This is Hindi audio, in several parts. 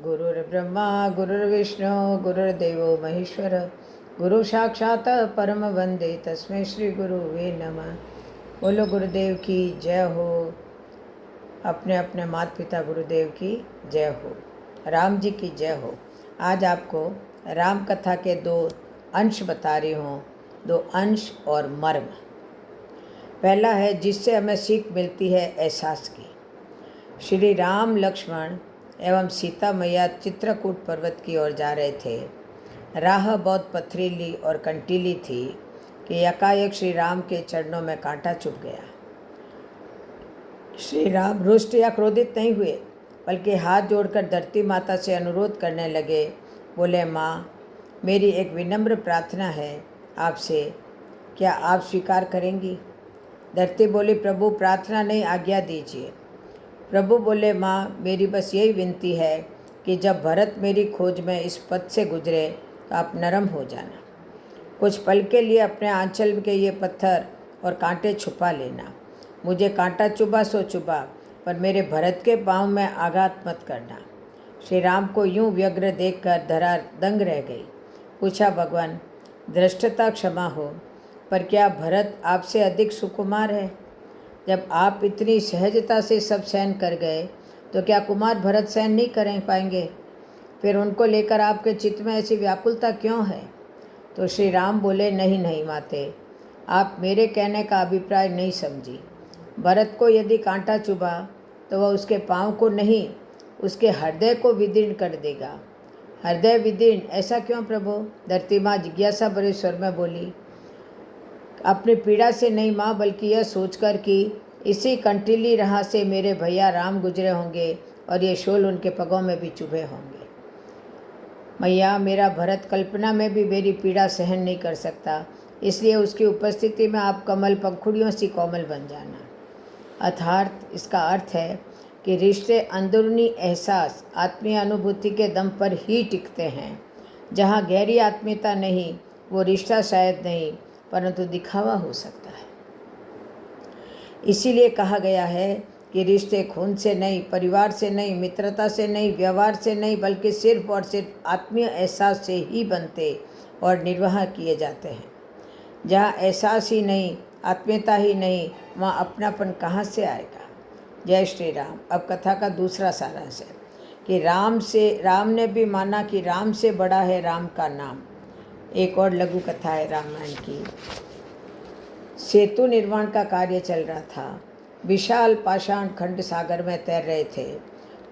गुरुर्ब्रह्मा गुरुर्विष्णु गुरुर्देवो महेश्वर गुरु साक्षात् परम वंदे तस्मै श्री गुरुवे नमः। बोलो गुरुदेव की जय हो। अपने अपने माता पिता गुरुदेव की जय हो। राम जी की जय हो। आज आपको राम कथा के दो अंश बता रही हूँ, दो अंश और मर्म। पहला है जिससे हमें सीख मिलती है एहसास की। श्री राम लक्ष्मण एवं सीता मैया चित्रकूट पर्वत की ओर जा रहे थे। राह बहुत पथरीली और कंटीली थी कि एकाएक श्री राम के चरणों में कांटा चुभ गया। श्री राम रुष्ट या क्रोधित नहीं हुए, बल्कि हाथ जोड़कर धरती माता से अनुरोध करने लगे। बोले, माँ, मेरी एक विनम्र प्रार्थना है आपसे, क्या आप स्वीकार करेंगी? धरती बोली, प्रभु प्रार्थना नहीं, आज्ञा दीजिए। प्रभु बोले, माँ, मेरी बस यही विनती है कि जब भरत मेरी खोज में इस पथ से गुजरे तो आप नरम हो जाना। कुछ पल के लिए अपने आंचल के ये पत्थर और कांटे छुपा लेना। मुझे कांटा चुभा सो चुभा, पर मेरे भरत के पाँव में आघात मत करना। श्री राम को यूं व्यग्र देखकर धरा दंग रह गई। पूछा, भगवान, धृष्टता क्षमा हो, पर क्या भरत आपसे अधिक सुकुमार है? जब आप इतनी सहजता से सब सहन कर गए तो क्या कुमार भरत सहन नहीं कर पाएंगे? फिर उनको लेकर आपके चित्त में ऐसी व्याकुलता क्यों है? तो श्री राम बोले, नहीं नहीं माते, आप मेरे कहने का अभिप्राय नहीं समझी। भरत को यदि कांटा चुभा तो वह उसके पाँव को नहीं, उसके हृदय को विदीर्ण कर देगा। हृदय विदीर्ण, ऐसा क्यों प्रभु? धरती माँ जिज्ञासा भरे स्वर में बोली। अपनी पीड़ा से नहीं माँ, बल्कि यह सोचकर कि इसी कंटीली राह से मेरे भैया राम गुजरे होंगे और ये शूल उनके पगों में भी चुभे होंगे। मैया, मेरा भरत कल्पना में भी मेरी पीड़ा सहन नहीं कर सकता, इसलिए उसकी उपस्थिति में आप कमल पंखुड़ियों सी कोमल बन जाना। अर्थात इसका अर्थ है कि रिश्ते अंदरूनी एहसास, आत्मीय अनुभूति के दम पर ही टिकते हैं। जहाँ गहरी आत्मीयता नहीं, वो रिश्ता शायद नहीं, परंतु दिखावा हो सकता है। इसीलिए कहा गया है कि रिश्ते खून से नहीं, परिवार से नहीं, मित्रता से नहीं, व्यवहार से नहीं, बल्कि सिर्फ और सिर्फ आत्मीय एहसास से ही बनते और निर्वाह किए जाते हैं। जहाँ एहसास ही नहीं, आत्मीयता ही नहीं, वहाँ अपनापन कहाँ से आएगा? जय श्री राम। अब कथा का दूसरा सारांश है कि राम ने भी माना कि राम से बड़ा है राम का नाम। एक और लघु कथा है रामायण की। सेतु निर्माण का कार्य चल रहा था। विशाल पाषाण खंड सागर में तैर रहे थे।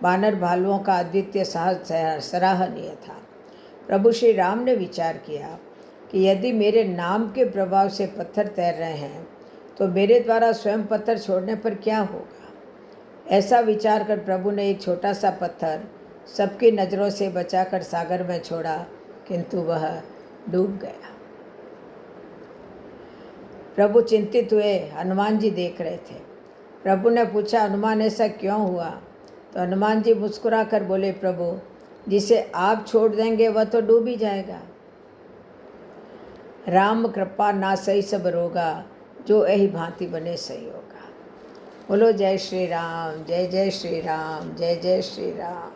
वानर भालुओं का अद्वितीय साहस सराहनीय था। प्रभु श्री राम ने विचार किया कि यदि मेरे नाम के प्रभाव से पत्थर तैर रहे हैं तो मेरे द्वारा स्वयं पत्थर छोड़ने पर क्या होगा? ऐसा विचार कर प्रभु ने एक छोटा सा पत्थर सबकी नज़रों से बचाकर सागर में छोड़ा, किंतु वह डूब गया। प्रभु चिंतित हुए। हनुमान जी देख रहे थे। प्रभु ने पूछा, हनुमान, ऐसा क्यों हुआ? तो हनुमान जी मुस्कुरा कर बोले, प्रभु, जिसे आप छोड़ देंगे वह तो डूब ही जाएगा। राम कृपा ना सही सब रोगा, जो यही भांति बने सही होगा। बोलो जय श्री राम, जय जय श्री राम, जय जय श्री राम।